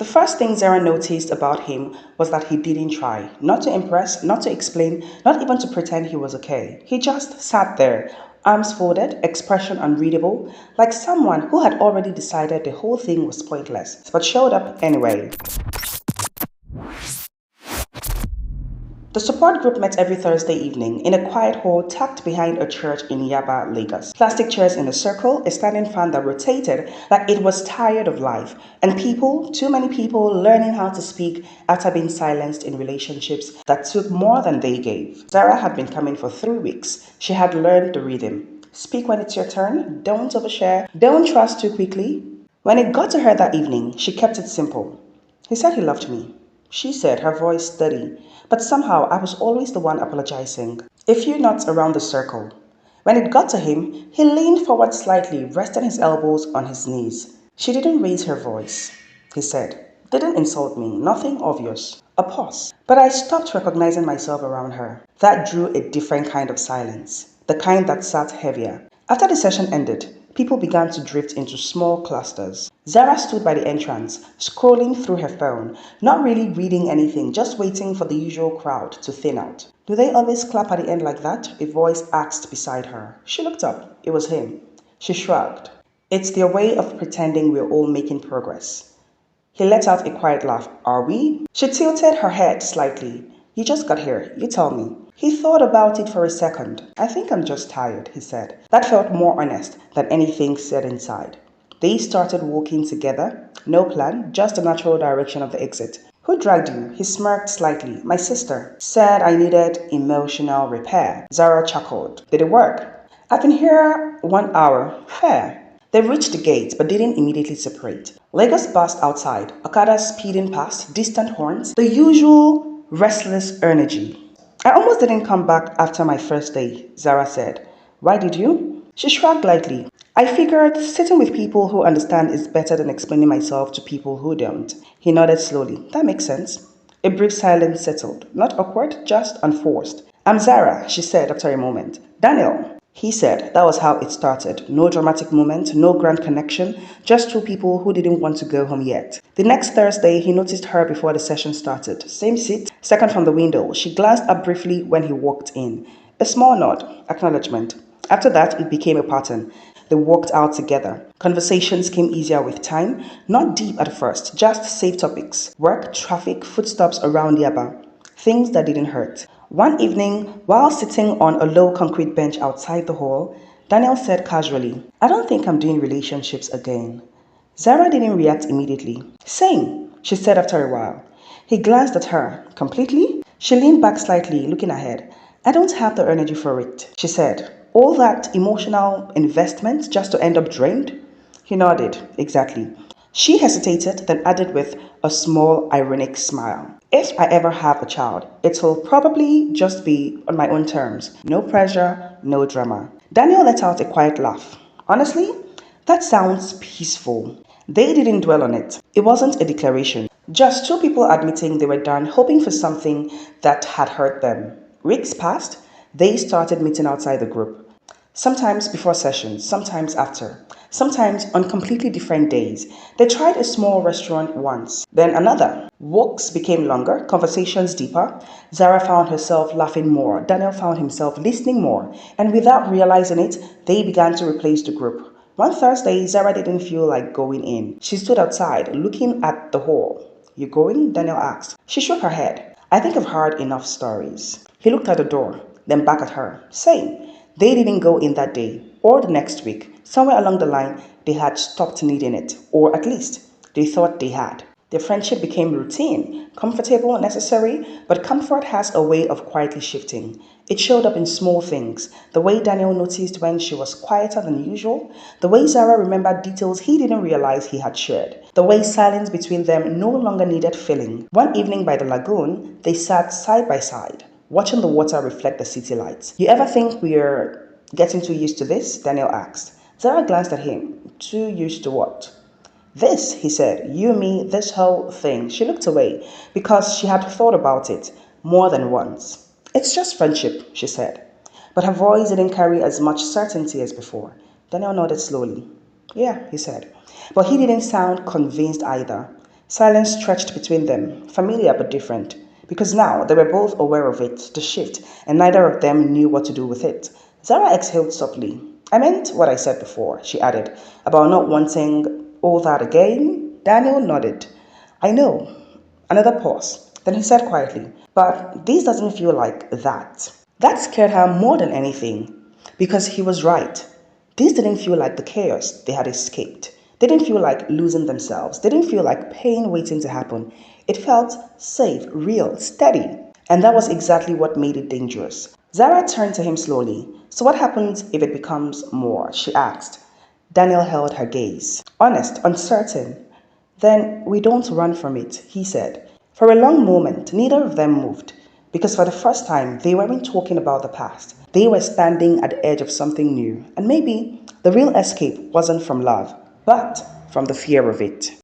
The first thing Zara noticed about him was that he didn't try, not to impress, not to explain, not even to pretend he was okay. He just sat there, arms folded, expression unreadable, like someone who had already decided the whole thing was pointless, but showed up anyway. The support group met every Thursday evening in a quiet hall tucked behind a church in Yaba, Lagos. Plastic chairs in a circle, a standing fan that rotated like it was tired of life, and people, too many people, learning how to speak after being silenced in relationships that took more than they gave. Zara had been coming for 3 weeks. She had learned the rhythm. Speak when it's your turn, don't overshare, don't trust too quickly. When it got to her that evening, she kept it simple. He said he loved me. She said, her voice steady, but somehow I was always the one apologizing. A few knots around the circle. When it got to him, he leaned forward slightly, resting his elbows on his knees. She didn't raise her voice, he said. Didn't insult me, nothing obvious. A pause. But I stopped recognizing myself around her. That drew a different kind of silence, the kind that sat heavier. After the session ended, people began to drift into small clusters. Zara stood by the entrance, scrolling through her phone, not really reading anything, just waiting for the usual crowd to thin out. Do they always clap at the end like that? A voice asked beside her. She looked up. It was him. She shrugged. It's their way of pretending we're all making progress. He let out a quiet laugh. Are we? She tilted her head slightly. You just got here. You tell me. He thought about it for a second. I think I'm just tired, he said. That felt more honest than anything said inside. They started walking together. No plan, just the natural direction of the exit. Who dragged you? He smirked slightly. My sister said I needed emotional repair. Zara chuckled. Did it work? I've been here 1 hour. Fair. They reached the gate but didn't immediately separate. Lagos burst outside, Okadas speeding past, distant horns, the usual restless energy. I almost didn't come back after my first day, Zara said. Why did you? She shrugged lightly. I figured sitting with people who understand is better than explaining myself to people who don't. He nodded slowly. That makes sense. A brief silence settled. Not awkward, just unforced. I'm Zara, she said after a moment. Daniel. He said that was how it started. No dramatic moment, no grand connection, just two people who didn't want to go home yet. The next Thursday, he noticed her before the session started. Same seat, second from the window. She glanced up briefly when he walked in. A small nod, acknowledgement. After that, it became a pattern. They walked out together. Conversations came easier with time, not deep at first, just safe topics. Work, traffic, footsteps around Yaba. Things that didn't hurt. One evening, while sitting on a low concrete bench outside the hall, Daniel said casually, I don't think I'm doing relationships again. Zara didn't react immediately. Same, she said after a while. He glanced at her. Completely? She leaned back slightly, looking ahead. I don't have the energy for it, she said. All that emotional investment just to end up drained? He nodded. Exactly. She hesitated, then added with a small, ironic smile. If I ever have a child, it will probably just be on my own terms. No pressure, no drama. Daniel let out a quiet laugh. Honestly, that sounds peaceful. They didn't dwell on it. It wasn't a declaration. Just two people admitting they were done, hoping for something that had hurt them. Weeks passed. They started meeting outside the group. Sometimes before sessions, sometimes after, sometimes on completely different days. They tried a small restaurant once, then another. Walks became longer, conversations deeper. Zara found herself laughing more, Daniel found himself listening more, and without realizing it, they began to replace the group. One Thursday, Zara didn't feel like going in. She stood outside, looking at the hall. You going? Daniel asked. She shook her head. I think I've heard enough stories. He looked at the door, then back at her. Same. They didn't go in that day, or the next week. Somewhere along the line, they had stopped needing it, or at least, they thought they had. Their friendship became routine, comfortable, necessary, but comfort has a way of quietly shifting. It showed up in small things, the way Daniel noticed when she was quieter than usual, the way Zara remembered details he didn't realize he had shared, the way silence between them no longer needed filling. One evening by the lagoon, they sat side by side, watching the water reflect the city lights. You ever think we're getting too used to this? Daniel asked. Zara glanced at him. Too used to what? This, he said. You, me, this whole thing. She looked away because she had thought about it more than once. It's just friendship, she said. But her voice didn't carry as much certainty as before. Daniel nodded slowly. Yeah, he said. But he didn't sound convinced either. Silence stretched between them, familiar but different, because now they were both aware of it, the shift, and neither of them knew what to do with it. Zara exhaled softly. I meant what I said before, she added, about not wanting all that again. Daniel nodded. I know. Another pause. Then he said quietly, but this doesn't feel like that. That scared her more than anything, because he was right. This didn't feel like the chaos they had escaped. They didn't feel like losing themselves. They didn't feel like pain waiting to happen. It felt safe, real, steady. And that was exactly what made it dangerous. Zara turned to him slowly. So what happens if it becomes more? She asked. Daniel held her gaze. Honest, uncertain. Then we don't run from it, he said. For a long moment, neither of them moved, because for the first time, they weren't talking about the past. They were standing at the edge of something new, and maybe the real escape wasn't from love, but from the fear of it.